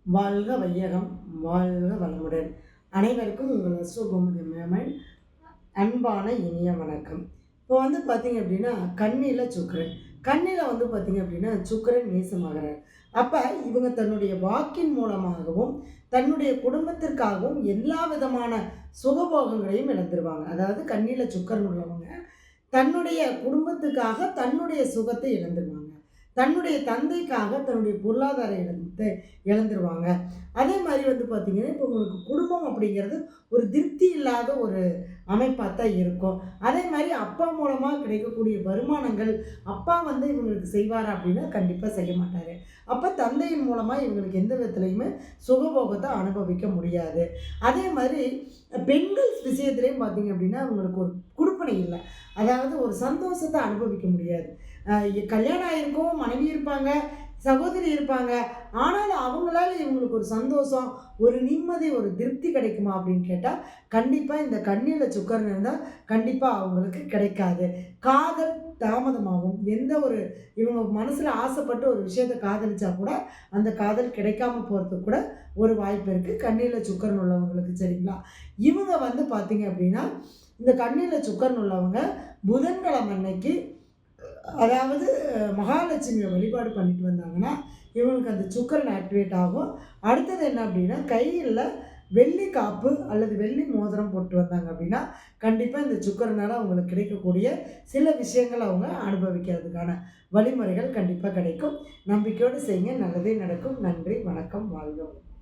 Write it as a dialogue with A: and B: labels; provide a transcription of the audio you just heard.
A: வாழ்க வையகம், வாழ்க வளமுடன். அனைவருக்கும் உங்கள் அஸ்ட்ரோகோமதி மேமன் அன்பான இனிய வணக்கம். இப்போ பார்த்தீங்க அப்படின்னா, கன்னியில் சுக்கிரன். கன்னியில் பார்த்தீங்க அப்படின்னா, சுக்கிரன் நேசமாகிறார். அப்போ இவங்க தன்னுடைய வாக்கின் மூலமாகவும் தன்னுடைய குடும்பத்திற்காகவும் எல்லா விதமான சுகபோகங்களையும் இழந்துருவாங்க. அதாவது கன்னியில் சுக்கிரன் உள்ளவங்க தன்னுடைய குடும்பத்துக்காக தன்னுடைய சுகத்தை இழந்துருவாங்க. தன்னுடைய தந்தைக்காக தன்னுடைய பொருளாதார இடத்தை இழந்துருவாங்க. அதே மாதிரி பார்த்தீங்கன்னா, இப்போ உங்களுக்கு குடும்பம் அப்படிங்கிறது ஒரு திருப்தி இல்லாத ஒரு அமைப்பாக தான் இருக்கும். அதே மாதிரி அப்பா மூலமாக கிடைக்கக்கூடிய வருமானங்கள் அப்பா இவங்களுக்கு செய்வாரா அப்படின்னா கண்டிப்பாக செய்ய மாட்டார். அப்போ தந்தையின் மூலமாக இவங்களுக்கு எந்த விதத்துலையுமே சுகபோகத்தை அனுபவிக்க முடியாது. அதே மாதிரி பெண்கள் விஷயத்துலேயும் பார்த்தீங்க அப்படின்னா அவங்களுக்கு ஒரு குடுப்பனை இல்லை. அதாவது ஒரு சந்தோஷத்தை அனுபவிக்க முடியாது. கல்யாணம் ஆகிருக்கும், மனைவி இருப்பாங்க, சகோதரி இருப்பாங்க. ஆனாலும் அவங்களால இவங்களுக்கு ஒரு சந்தோஷம், ஒரு நிம்மதி, ஒரு திருப்தி கிடைக்குமா அப்படின்னு கேட்டால் கண்டிப்பாக இந்த கன்னியில் சுக்கிரன் இருந்தால் கண்டிப்பாக அவங்களுக்கு கிடைக்காது. காதல் தாமதமாகும். எந்த ஒரு இவங்க மனசில் ஆசைப்பட்டு ஒரு விஷயத்தை காதலிச்சா கூட அந்த காதல் கிடைக்காம போகிறதுக்கு கூட ஒரு வாய்ப்பு இருக்குது கன்னியில் சுக்கிரன் உள்ளவங்களுக்கு. சரிங்களா? இவங்க பார்த்தீங்க அப்படின்னா இந்த கன்னியில் சுக்கிரன் உள்ளவங்க புதன்கிழமை அன்னைக்கு, அதாவது மகாலட்சுமியை வழிபாடு பண்ணிட்டு வந்தாங்கன்னா இவங்களுக்கு அந்த சுக்கிரன் ஆக்டிவேட் ஆகும். அடுத்தது என்ன அப்படின்னா, கையில் வெள்ளி காப்பு அல்லது வெள்ளி மோதிரம் போட்டு வந்தாங்க அப்படின்னா கண்டிப்பாக இந்த சுக்கிரனால் அவங்களுக்கு கிடைக்கக்கூடிய சில விஷயங்கள் அவங்க அனுபவிக்கிறதுக்கான வழிமுறைகள் கண்டிப்பாக கிடைக்கும். நம்பிக்கையோடு செய்யுங்க, நல்லதே நடக்கும். நன்றி, வணக்கம், வாழ்க.